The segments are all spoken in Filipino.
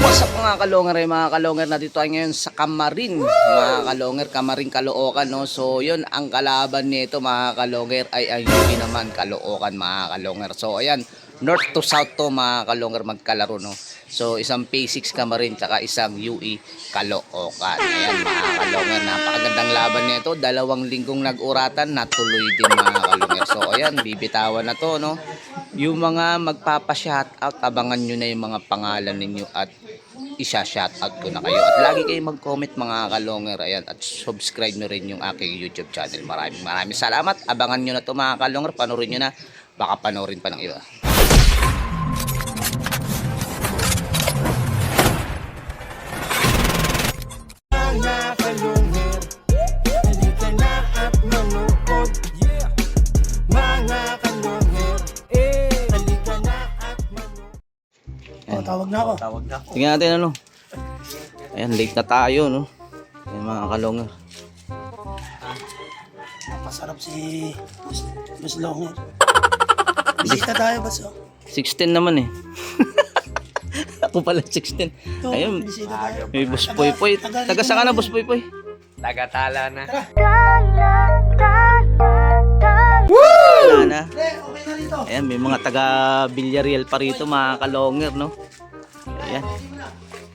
What's up mga kalonger, mga kalonger, na dito tayo ngayon sa Camarin, mga kalonger, Camarin, Caloocan, no? So yun, ang kalaban nito mga kalonger ay ang UE naman, Caloocan, mga kalonger. So ayan, north to south to mga kalonger magkalaro, no? So isang P6 Camarin tsaka isang UE Caloocan. Ayan mga kalonger, napakagandang laban nito, 2 linggong nag-uratan, natuloy din mga kalonger. So ayan, bibitawan na to, no? Yung mga magpapa-shoutout, abangan nyo na yung mga pangalan ninyo at isa-shoutout ko na kayo. At lagi kayo mag-comment mga kalonger. Ayan, at subscribe nyo rin yung aking YouTube channel. Maraming salamat. Abangan nyo na to mga kalonger. Panoorin nyo na. Baka panoorin pa ng iba. Mga kalungher, halika na at manood. Yeah. Mga kalungher, halika na at manood. Oh, tawag na ako. Tingnan natin ano. Ayan, late na tayo, no? Ayan mga kalonger. Masarap si Boss Longer. Bisita tayo, Boss. 16 naman eh. Ako pala 16. Ito, Ayun, bisita tayo. may Boss Poypoy. Taga saan ka na, Boss Poypoy? Tagatala na. Wala na. Okay na rito. Ayan, may mga taga Villarreal pa rito, mga kalonger, no? Ayan.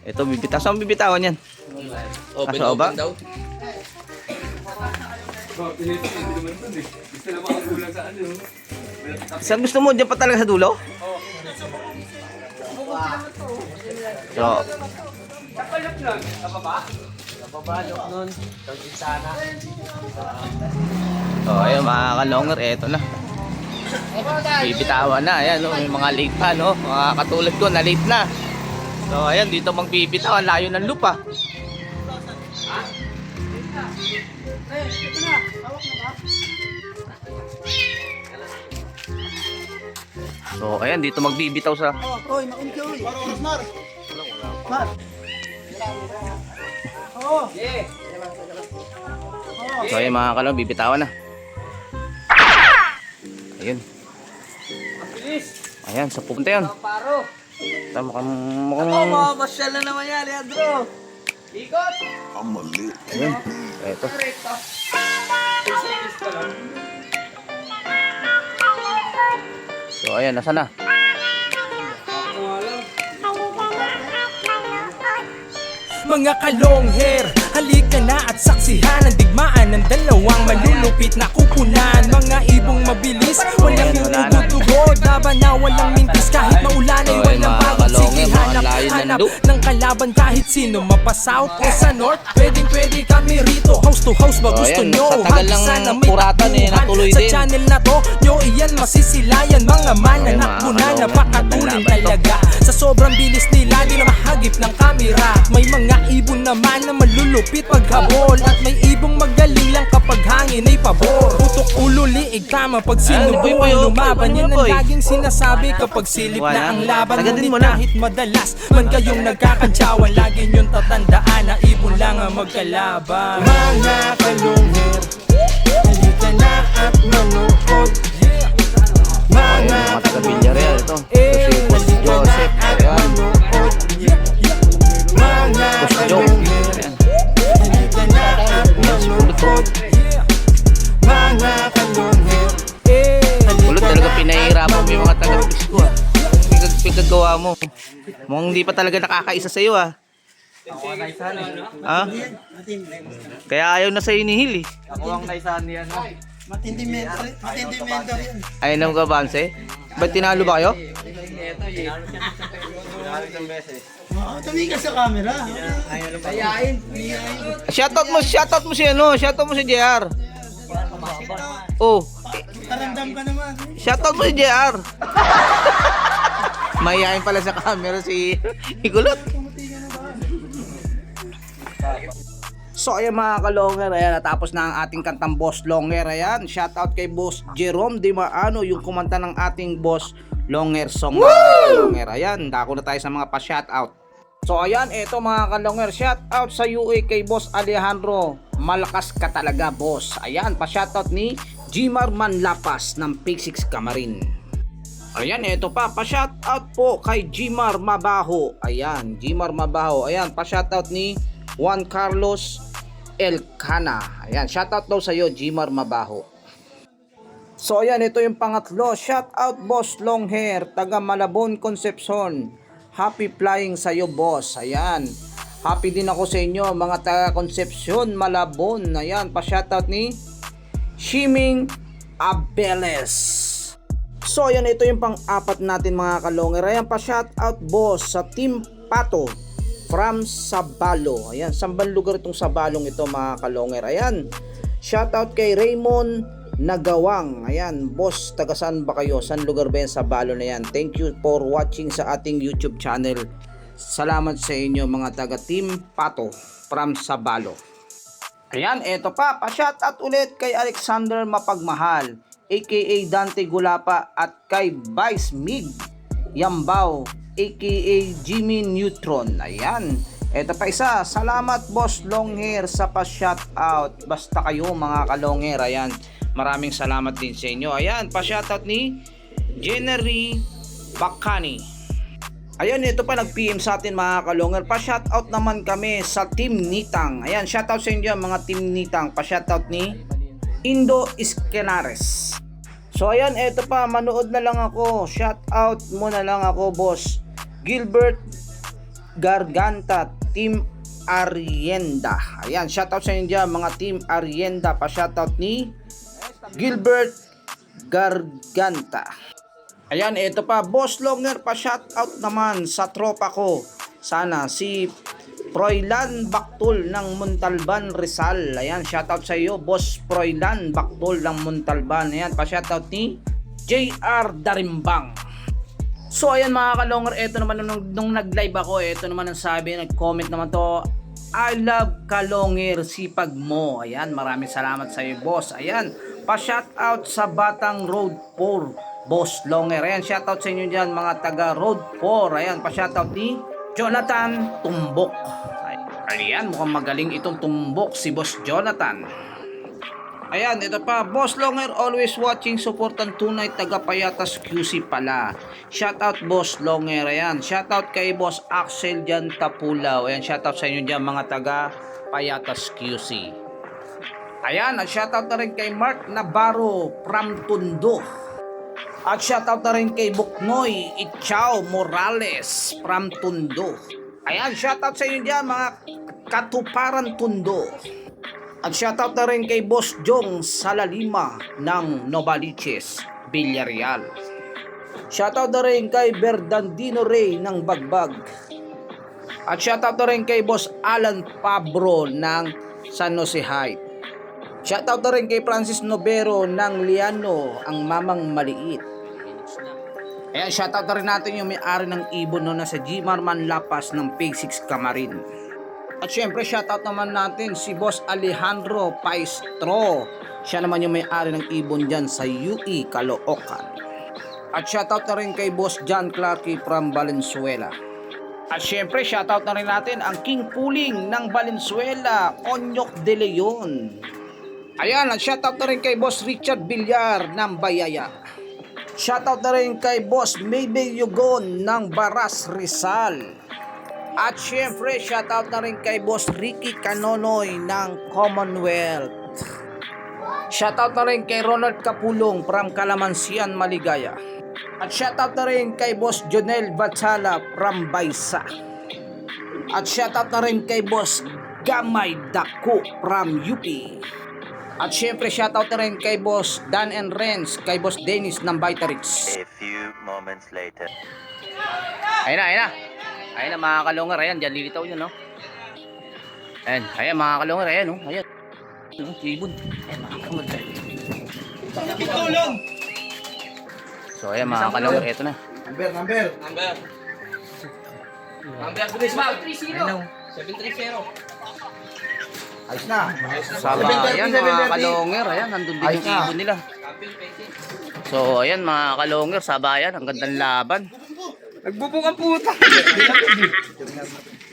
Ito, bibitaw. Saan bibitawan yan? Sa oba? Saan gusto mo? Diyan pa talaga sa dulo? So, ayun mga kalonger, eto na. Bibitawan na, ayan, no? May mga late pa, no? Mga katulad ko na late na. So, ayan, dito magbibitawan, layo ng lupa. So, ayan, dito magbibitaw sa... Oy, makinig ka, oy. Mar. Mar. Oo. So, ayan mga kalong, bibitawan na. Ayun. Ayan, sa punta yan. Mukhang... Masyal na naman yan, Leandro. Ikot. Ayun. Eto. So, ayan, nasa na? Mga kalongher, halika na at saksihan ang digmaan ng dalawang malulupit na kupunan. Mga ibong mabilis, walang inugutugod, laban na walang mintis. Kahit maulan ay So, walang mga bawat kalongher, sige, mga hanap, layo ng hanap loop. ng kalaban kahit sino. Mapa-south o sa north, pwedeng kami rito. House to house ba So, gusto ayan, nyo? sa tagal Hadi ng sana may puratan, takbuhan. natuloy Sa din. channel na to, nyo iyan masisilayan. Mga mananakbo na, mga kalongher, napakatuloy laban to. talaga. Sa sobrang bilis nila, di na mahagip ng kamera. May mga ibon naman na malulupit paghabol, at may ibong magaling lang kapag hangin ay pabor. Putok ulo, liig, tama pag sinubukan lumaban. Yan ang laging sinasabi kapag silip na ang laban. Sagadin Ngunit mo na. kahit madalas man kayong nagkakantsawan, lagi nyong tatandaan na ibon lang ang magkalaban. Mga kalungher, halika na at manood. Ayun, mga taga Villarreal ito. Si Boss halika na Joseph. at Ayan. manood. Mga Boss Joe. kalungher, Ayan. halika na at manood. Mga kalungher, Kulot talaga pinahihirapan mo yung mga taga-pisko ah. Pinagagawa mo. Mukhang hindi pa talaga nakakaisa sa'yo ah. Ha? Kaya ayaw na sa'yo ni Hil eh. Ako ang naisahan niyan. Matindi mentor yan. Ayaw na mag-avanse. Ba't tinalo ba kayo? Tumingin ka sa camera. Shoutout mo si ano, shoutout mo si JR. Oh, Tarandam ka naman. shoutout mo si JR. Mayayain pala sa camera si Kulot. So ayan mga kalonger, ayan, natapos na ang ating kantang Boss Longer. Ayan, shoutout kay Boss Jerome Di Maano, yung kumanta ng ating Boss Longer song mga kalonger. Ayan, dako na tayo sa mga pa-shoutout. So ayan, eto mga kalonger, shoutout sa UA kay Boss Alejandro. Malakas ka talaga, boss. Ayan, pa-shoutout ni Jimar Manlapas ng P6 Camarin. Ayan, ito pa-shoutout po kay Jimar Mabaho. Ayan, Jimar Mabaho. Ayan, pa-shoutout ni Juan Carlos Elcana. Ayan, shoutout daw sa iyo, Jimar Mabaho. So ayan, ito yung pangatlo. Shoutout Boss Long Hair, taga Malabon, Concepcion. Happy flying sa iyo, boss. Ayan. Happy din ako sa inyo, mga taga Concepcion, Malabon. Ayan, pa-shoutout ni Shiming Abeles. So ayan, ito yung pang-apat natin mga kalonger. Ayan, pa-shoutout boss sa Team Pato from Sabalo. Ayan, sambang lugar itong Sabalong ito mga kalonger. Ayan, shoutout kay Raymond Nagawang. Ayan, boss, taga saan ba kayo? Saan lugar ba yan sa Sabalo na yan? Thank you for watching sa ating YouTube channel. Salamat sa inyo mga taga Team Pato from Sabalo. Ayan, eto pa-shoutout ulit kay Alexander Mapagmahal, aka Dante Gulapa, at kay Vice Mig Yambao, aka Jimmy Neutron. Ayan, eto pa isa. Salamat Boss Longhair sa pa-shoutout. Basta kayo mga kalonghair. Ayan, maraming salamat din sa inyo. Ayan, pa-shoutout ni Jenery Bakani. Ayan, ito pa nag-PM sa atin mga kalonghair. Pa-shoutout naman kami sa Team Nitang. Ayan, shoutout sa inyo mga Team Nitang. Pa-shoutout ni Indo Iskenares. So ayan, eto pa, manood na lang ako. Shoutout mo na lang ako, boss Gilbert Garganta, Team Arienda. Ayan, shoutout sa inyo dyan, mga Team Arienda. Pa-shoutout ni Gilbert Garganta. Ayan, eto pa, Boss Longer, pa-shoutout naman sa tropa ko. Sana si Froilan Baktul ng Montalban, Rizal. Ayan, shoutout sa iyo, Boss Froilan Baktul ng Montalban. Ayan, pa-shoutout ni JR Darimbang. So ayan mga kalonger, eto naman nung nag-live ako, eto naman ang sabi, nag-comment naman to, I love kalonger, sipag mo. Ayan, maraming salamat sa iyo, boss. Ayan, pa-shoutout sa Batang Road 4, Boss Longer. Ayan, shoutout sa inyo dyan mga taga Road 4. Ayan, pa-shoutout ni Jonathan Tumbok. Ayan, mukhang magaling itong Tumbok, si Boss Jonathan. Ayan, ito pa, Boss Longer, always watching, supportan tunay, taga Payatas QC pala. Shoutout Boss Longer. Ayan, shoutout kay Boss Axel dyan Tapulaw. Ayan, shoutout sa inyo dyan mga taga Payatas QC. Ayan, at shoutout na rin kay Mark Navarro from Tondo. At shoutout na rin kay Buknoy Ichao Morales from Tondo. Ayan, shoutout sa inyo dyan mga Katuparan Tondo. At shoutout na rin kay Boss Jong Salalima ng Novaliches, Villarreal. Shoutout na rin kay Bernardino Rey ng Bagbag. At shoutout na rin kay Boss Alan Pabro ng San Jose Heights. Shoutout na rin kay Francis Novero ng Liano, ang mamang maliit. Ayan, shoutout na rin natin yung may-ari ng ibon no, na sa Jimar Manlapas ng Pig 6 Camarin. At syempre, shoutout naman natin si Boss Alejandro Paistro. Siya naman yung may-ari ng ibon dyan sa UE, Caloocan. At shoutout na rin kay Boss John Clarky from Valenzuela. At syempre, shoutout na rin natin ang King Puling ng Valenzuela, Onyok de Leon. Ayan, at shoutout na rin kay Boss Richard Villar ng Bayaya. Shoutout na rin kay Boss Maybe Yugon ng Baras, Rizal. At syempre, shoutout na rin kay Boss Ricky Canonoy ng Commonwealth. Shoutout na rin kay Ronald Capulong from Calamansian, Maligaya. At shoutout na rin kay Boss Jonel Batala from Baysa. At shoutout na rin kay Boss Gamay Dako from UP. At syempre, shoutout na rin kay Boss Dan and Renz, kay Boss Dennis ng Vitarix. A few moments later. Ayun na, ayun na. Ayun na mga kalungar, ayan, dyan lilitaw yun, no? Ayan, ayan mga kalungar, ayan, no? Ayan. Ibon. Ayan mga kalungar. So, ayan mga kalungar, eto na. Number. Bilis, ma'am. 730. Ayos na. Sabayan mga kalungar, ayan, nandun din yung ibon nila. So, ayan mga kalungar, sabayan, ang gandang laban. Nagbubong ang puta.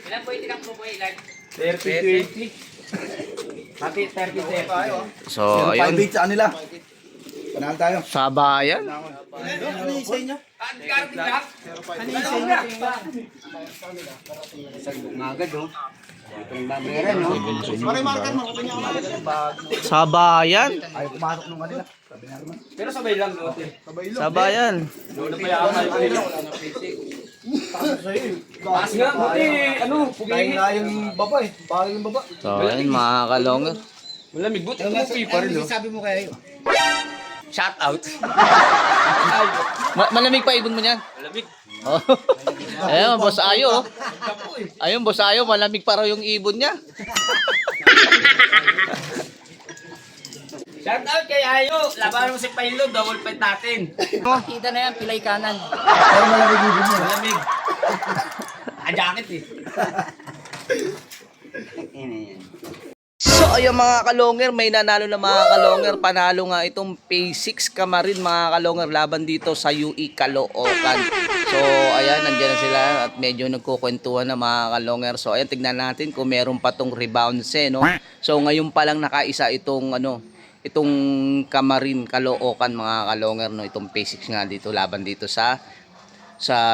Ilan po itinang po ilan? 30-20. Mati 30-30. So, ayun. 5-8 sa kanila. Panahan tayo. Sabayan. Ano yung isa niya? Magad oh. Itong babayaran no. Pare marker mo. Sabayan. Ayaw pumasok nung kanila. Sabi nga naman. Sabayan. Taas nga, buti, ano, Dahil nga yung baba eh. Bahal yung baba. So ayun mga kalonger. malamig, buti kumupi pa rin, no? Sabi mo kaya yun? Shout out. Malamig pa ibon mo niyan. Malamig. Oh. Ayun, boss Ayo. Oh. Ayun, boss Ayo, malamig pa raw yung ibon niya. Shout out kay Ayo. Labanan mo si Pailo, double fight natin. Kita na yan, pilay kanan. Pero malamig ibon mo. Malamig. Jacket eh. So ayun mga kalonger, may nanalo na mga kalonger. Panalo nga itong P6 Kamarin mga kalonger laban dito sa UE Caloocan. So ayan, nandiyan na sila at medyo nagkukwentuhan na mga kalonger. So ayan, tignan natin kung meron pa tong rebounds no. So ngayon pa lang nakaisa itong itong Kamarin Caloocan mga kalonger no, itong P6 nga dito laban dito sa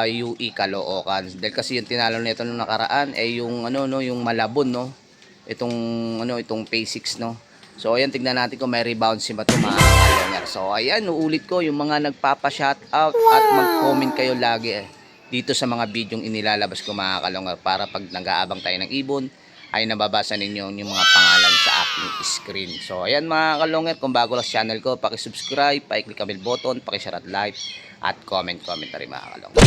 UE Caloocan. Dahil kasi yung tinalo nito nung nakaraan ay yung yung Malabon no. Itong P6 no. So ayan, tignan natin kung may rebound si Bato mga kalonger. So ayan, uulit ko yung mga nagpapa-shoutout at mag-comment kayo lagi dito sa mga bidyong inilalabas ko mga kalonger para pag nag-aabang tayo ng ibon ay nababasa ninyo yung mga pangalan sa aking screen. So ayan mga kalonger, kung bago lang sa channel ko, paki-subscribe, paki-click ang bell button, paki-share at like at comment na rin mga kalonger.